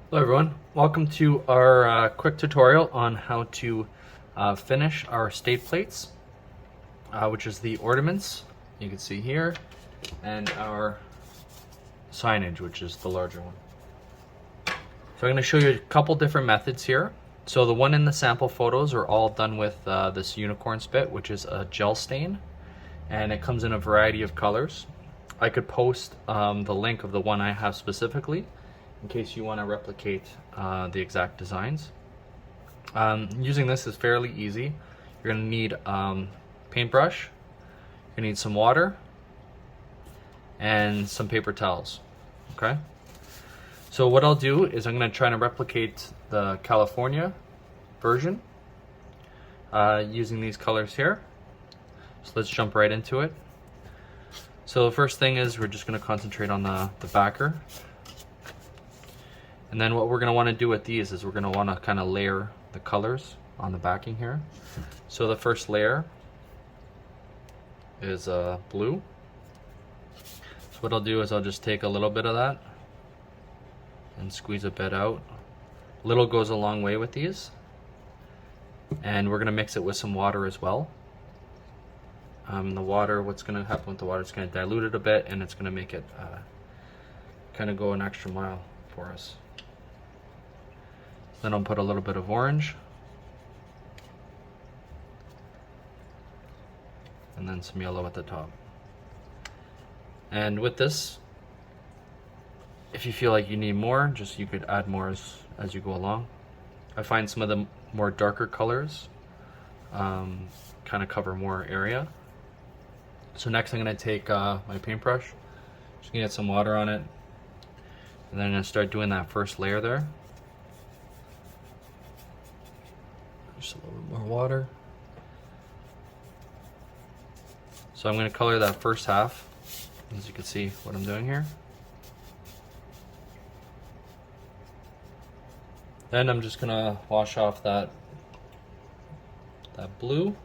Hello everyone, welcome to our quick tutorial on how to finish our state plates, which is the ornaments you can see here, and our signage, which is the larger one. So I'm going to show you a couple different methods here. So the one in the sample photos are all done with this unicorn spit, which is a gel stain, and it comes in a variety of colors. I could post the link of the one I have specifically in case you want to replicate the exact designs. Using this is fairly easy. You're going to need paintbrush, you're going to need some water, and some paper towels. Okay? So what I'll do is I'm going to try to replicate the California version using these colors here. So let's jump right into it. So the first thing is we're just going to concentrate on the backer. And then what we're going to want to do with these is we're going to want to kind of layer the colors on the backing here. So the first layer is blue. So what I'll do is I'll just take a little bit of that and squeeze a bit out. Little goes a long way with these. And we're going to mix it with some water as well. The water, what's going to happen with the water, it's going to dilute it a bit, and it's going to make it kind of go an extra mile for us. Then I'll put a little bit of orange, and then some yellow at the top. And with this, if you feel like you need more, you could add more as you go along. I find some of the more darker colors kind of cover more area. So next I'm going to take my paintbrush, just going to get some water on it, and then I'm going to start doing that first layer there. Just a little bit more water. So I'm going to color that first half, as you can see what I'm doing here. Then I'm just going to wash off that blue,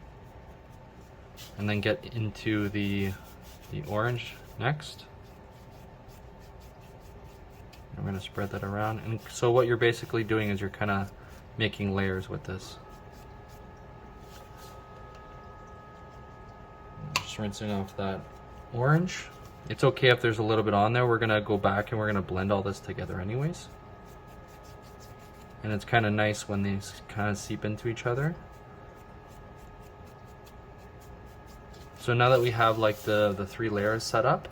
and then get into the orange next. I'm going to spread that around. And so what you're basically doing is you're kind of making layers with this. Just rinsing off that orange. It's okay if there's a little bit on there. We're going to go back and we're going to blend all this together anyways. And it's kind of nice when these kind of seep into each other. So now that we have like the three layers set up,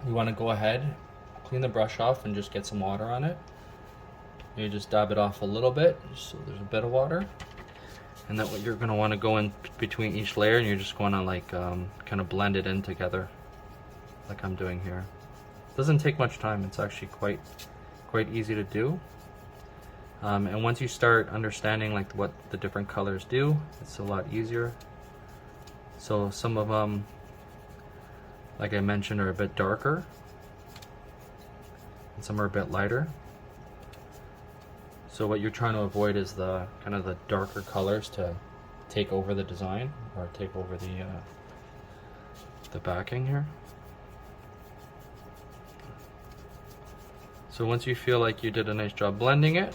we want to go ahead, clean the brush off, and just get some water on it. You just dab it off a little bit, so there's a bit of water. And then what you're going to want to go in between each layer, and you're just going to like kind of blend it in together, like I'm doing here. It doesn't take much time. It's actually quite easy to do. And once you start understanding like what the different colors do, it's a lot easier. So some of them, like I mentioned, are a bit darker, and some are a bit lighter. So what you're trying to avoid is the kind of the darker colors to take over the design, or take over the backing here. So once you feel like you did a nice job blending it,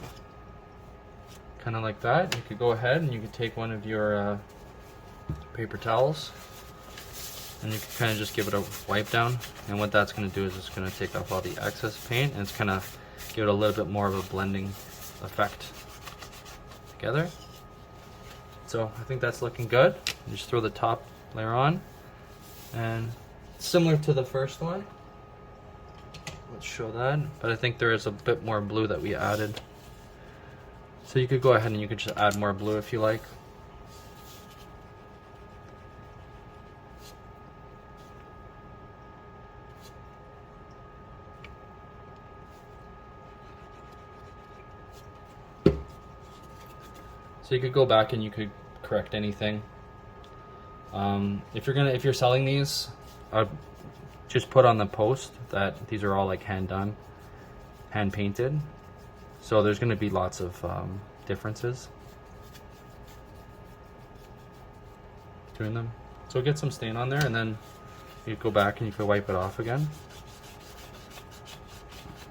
kind of like that, you could go ahead and you could take one of your paper towels, and you can kind of just give it a wipe down. And what that's going to do is it's going to take off all the excess paint, and it's going to give it a little bit more of a blending effect together. So I think that's looking good. You just throw the top layer on, and similar to the first one. Let's show that, but I think there is a bit more blue that we added. So you could go ahead and you could just add more blue if you like. So you could go back and you could correct anything. If you're selling these, just put on the post that these are all like hand done, hand painted. So there's going to be lots of differences between them. So get some stain on there, and then you go back and you can wipe it off again.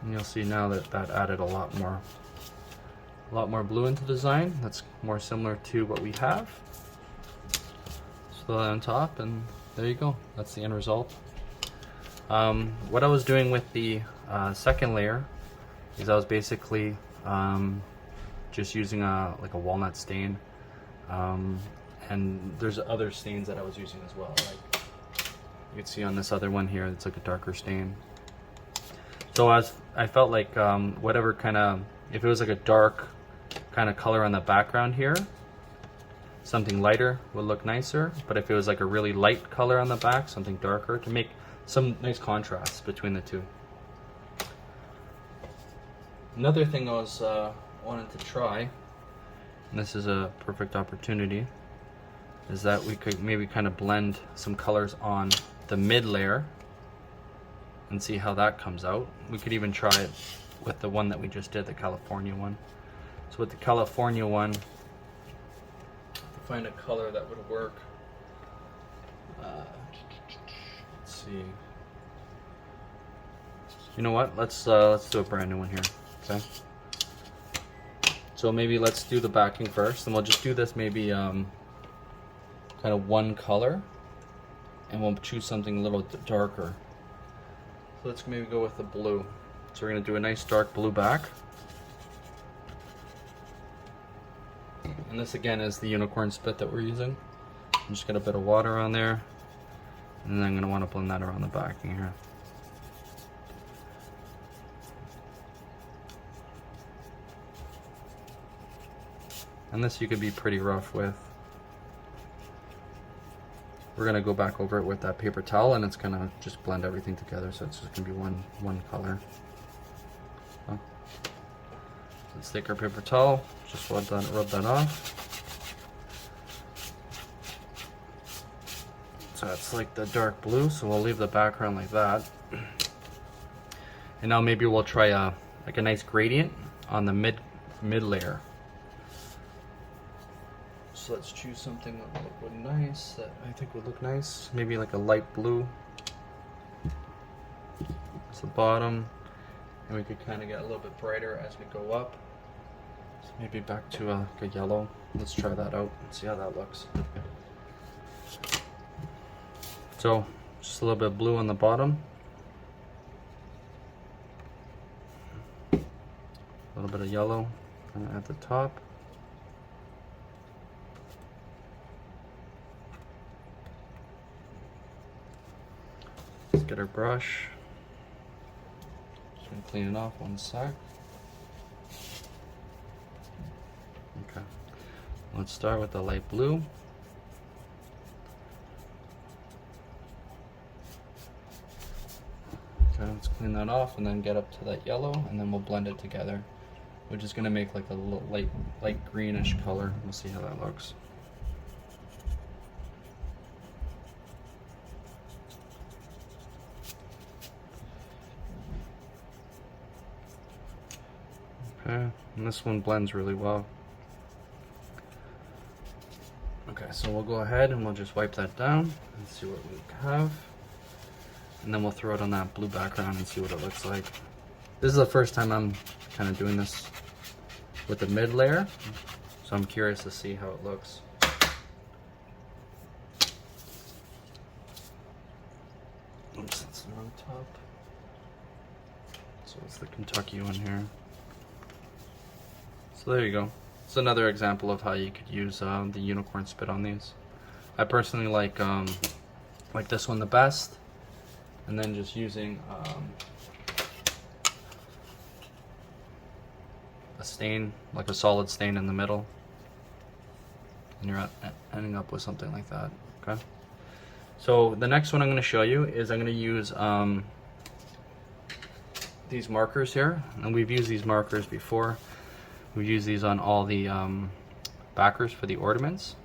And you'll see now that that added a lot more blue into the design. That's more similar to what we have. So that on top, and there you go. That's the end result. What I was doing with the second layer is I was basically just using like a walnut stain, and there's other stains that I was using as well. Like you can see on this other one here, it's like a darker stain. So I felt like whatever kind of, if it was like a dark kind of color on the background here, something lighter would look nicer. But if it was like a really light color on the back, something darker, to make some nice contrast between the two. Another thing I was wanted to try, and this is a perfect opportunity, is that we could maybe kind of blend some colors on the mid layer and see how that comes out. We could even try it with the one that we just did, the California one. So with the California one, find a color that would work. Let's see. You know what? Let's do a brand new one here. Okay. So maybe let's do the backing first, and we'll just do this maybe kind of one color, and we'll choose something a little darker. So let's maybe go with the blue. So we're gonna do a nice dark blue back. And this again is the unicorn spit that we're using. Just get a bit of water on there, and then I'm gonna want to blend that around the backing here. And this you could be pretty rough with. We're gonna go back over it with that paper towel, and it's gonna just blend everything together, so it's just gonna be one color. So let's take our paper towel, just rub that off. So that's like the dark blue, so we'll leave the background like that. And now maybe we'll try like a nice gradient on the mid layer. So let's choose something that would look nice, that I think would look nice. Maybe like a light blue. That's the bottom. And we could kind of get a little bit brighter as we go up. So maybe back to a yellow. Let's try that out and see how that looks. So just a little bit of blue on the bottom. A little bit of yellow at the top. Let's get our brush. Just gonna clean it off one sec. Okay. Let's start with the light blue. Okay, let's clean that off and then get up to that yellow, and then we'll blend it together. We're just gonna make like a little light greenish color. We'll see how that looks. Okay, and this one blends really well. Okay, so we'll go ahead and we'll just wipe that down and see what we have. And then we'll throw it on that blue background and see what it looks like. This is the first time I'm kind of doing this with the mid layer, so I'm curious to see how it looks. Oops, that's the wrong top. So it's the Kentucky one here. So there you go. It's another example of how you could use the unicorn spit on these. I personally like this one the best, and then just using a stain, like a solid stain in the middle, and you're ending up with something like that. Okay. So the next one I'm going to show you is I'm going to use these markers here, and we've used these markers before. We use these on all the backers for the ornaments,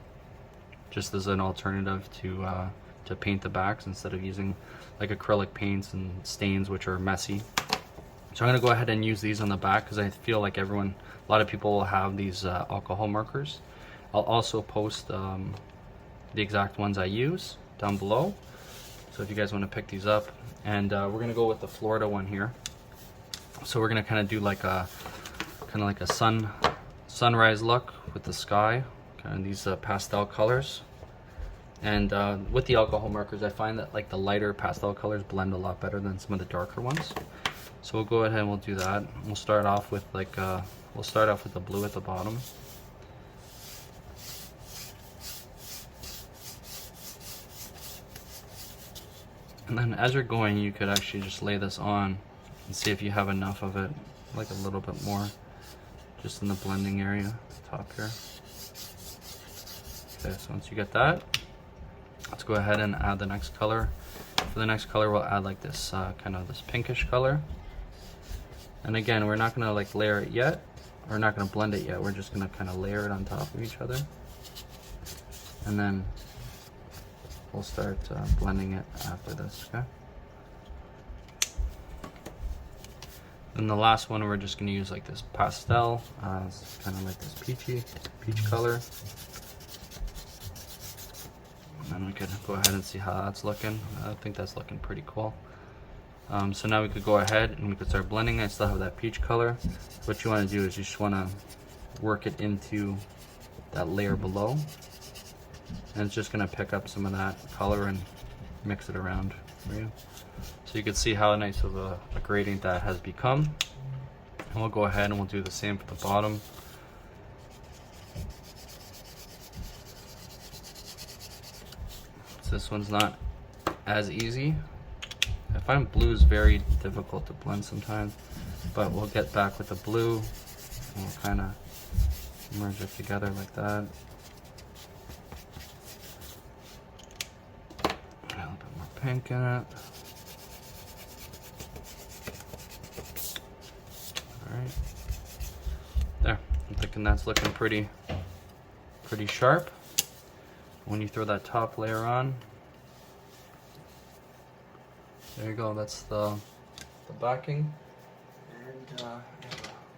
just as an alternative to paint the backs instead of using like acrylic paints and stains, which are messy. So I'm going to go ahead and use these on the back because I feel like a lot of people will have these alcohol markers. I'll also post the exact ones I use down below, so if you guys want to pick these up. And we're going to go with the Florida one here. So we're gonna kind of do like a sunrise look with the sky, kind of these pastel colors. And with the alcohol markers, I find that like the lighter pastel colors blend a lot better than some of the darker ones. So we'll go ahead and we'll do that. We'll start off with like we'll start off with the blue at the bottom. And then as you're going, you could actually just lay this on and see if you have enough of it, like a little bit more, just in the blending area, top here. Okay, so once you get that, let's go ahead and add the next color. For the next color, we'll add like this kind of this pinkish color. And again, we're not gonna like layer it yet. We're not gonna blend it yet. We're just gonna kind of layer it on top of each other. And then we'll start blending it after this, okay? Then the last one, we're just gonna use like this pastel. It's kind of like this peach color. And then we could go ahead and see how that's looking. I think that's looking pretty cool. So now we could go ahead and we could start blending. I still have that peach color. What you want to do is you just want to work it into that layer below. And it's just going to pick up some of that color and mix it around for you. So you can see how nice of a gradient that has become. And we'll go ahead and we'll do the same for the bottom. So this one's not as easy. I find blue is very difficult to blend sometimes, but we'll get back with the blue and we'll kind of merge it together like that. A little bit more pink in it. Alright. There. I'm thinking that's looking pretty sharp. When you throw that top layer on, there you go, that's the backing. And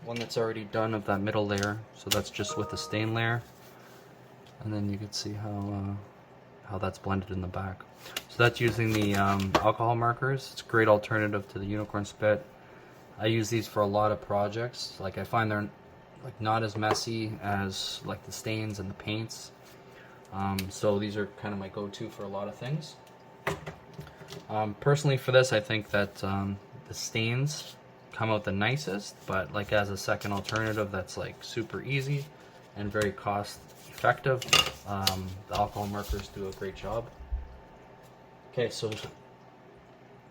one that's already done of that middle layer, so that's just with the stain layer. And then you can see how that's blended in the back. So that's using the alcohol markers. It's a great alternative to the unicorn spit. I use these for a lot of projects. Like I find they're like not as messy as like the stains and the paints. So these are kind of my go-to for a lot of things. Personally for this, I think that the stains come out the nicest, but like as a second alternative that's like super easy and very cost effective, the alcohol markers do a great job. Okay, so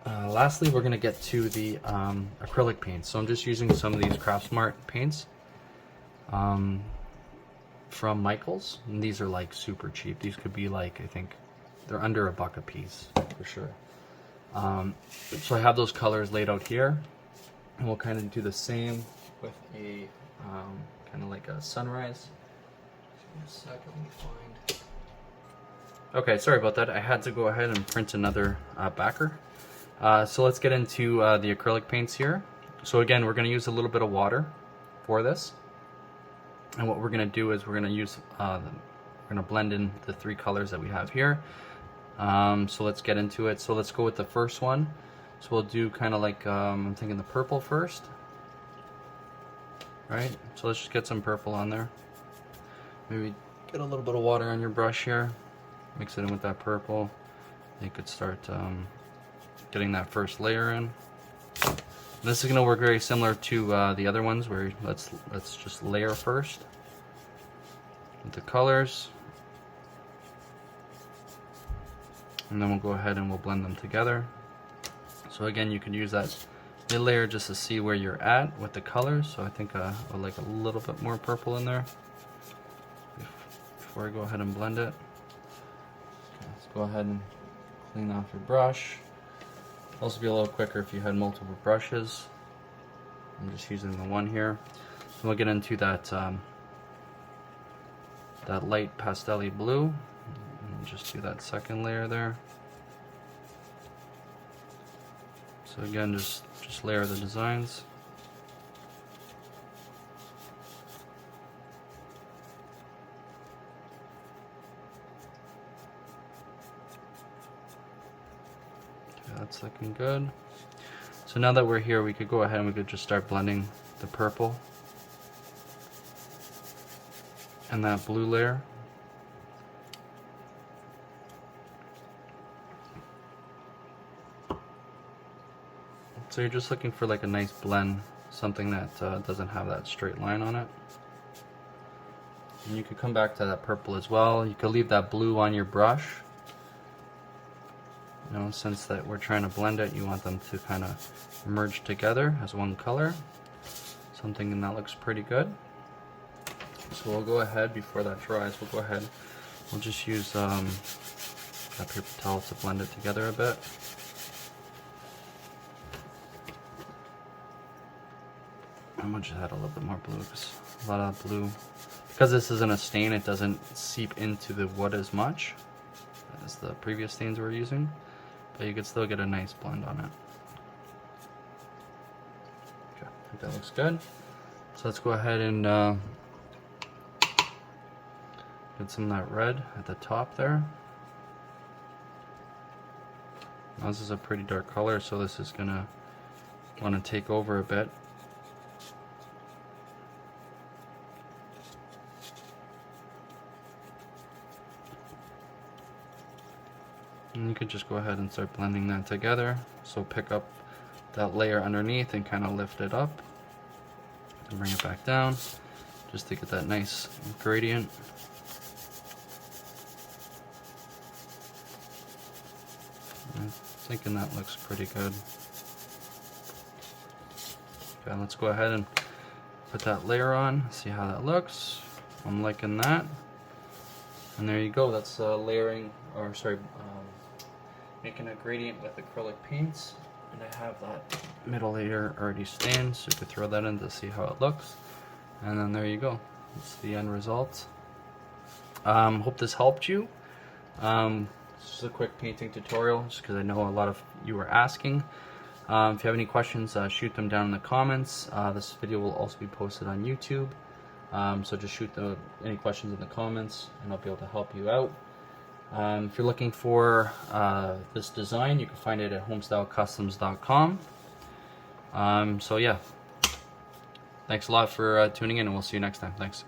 lastly we're going to get to the acrylic paints. So I'm just using some of these Craftsmart paints from Michaels, and these are like super cheap. These could be like, I think they're under $1 a piece for sure. So I have those colors laid out here, and we'll kind of do the same with a kind of like a sunrise. Just give me a second, let me find. Okay, sorry about that. I had to go ahead and print another backer. So let's get into the acrylic paints here. So again, we're going to use a little bit of water for this. And what we're going to do is we're going to use, we're going to blend in the 3 colors that we have here. So let's get into it. So let's go with the first one. So we'll do kind of like, I'm thinking the purple first. Right? So let's just get some purple on there. Maybe get a little bit of water on your brush here. Mix it in with that purple. You could start getting that first layer in. This is going to work very similar to the other ones, where let's just layer first with the colors, and then we'll go ahead and we'll blend them together. So again, you can use that mid layer just to see where you're at with the colors. So I think I'll like a little bit more purple in there before I go ahead and blend it. Okay, let's go ahead and clean off your brush. Also be a little quicker if you had multiple brushes. I'm just using the one here. So we'll get into that that light pastel-y blue. And just do that second layer there. So again, just layer the designs. That's looking good. So now that we're here, we could go ahead and we could just start blending the purple and that blue layer. So you're just looking for like a nice blend, something that doesn't have that straight line on it. And you could come back to that purple as well. You could leave that blue on your brush. You know, since that we're trying to blend it, you want them to kind of merge together as one color. Something that looks pretty good. So we'll go ahead, before that dries, we'll just use that paper towel to blend it together a bit. I'm gonna just add a little bit more blue, because a lot of blue, because this isn't a stain, it doesn't seep into the wood as much as the previous stains we're using, but you could still get a nice blend on it. Okay, I think that looks good. So let's go ahead and get some of that red at the top there. Now this is a pretty dark color, so this is gonna want to take over a bit. And you could just go ahead and start blending that together. So pick up that layer underneath and kind of lift it up and bring it back down just to get that nice gradient. I'm thinking that looks pretty good. Okay, let's go ahead and put that layer on, see how that looks. I'm liking that. And there you go, that's layering, or sorry, making a gradient with acrylic paints. And I have that middle layer already stained, so you could throw that in to see how it looks. And then there you go, that's the end result. Hope this helped you. This is a quick painting tutorial, just because I know a lot of you were asking. If you have any questions, shoot them down in the comments. This video will also be posted on YouTube. So just shoot any questions in the comments and I'll be able to help you out. If you're looking for this design, you can find it at HomestyleCustoms.com. So yeah, thanks a lot for tuning in, and we'll see you next time. Thanks.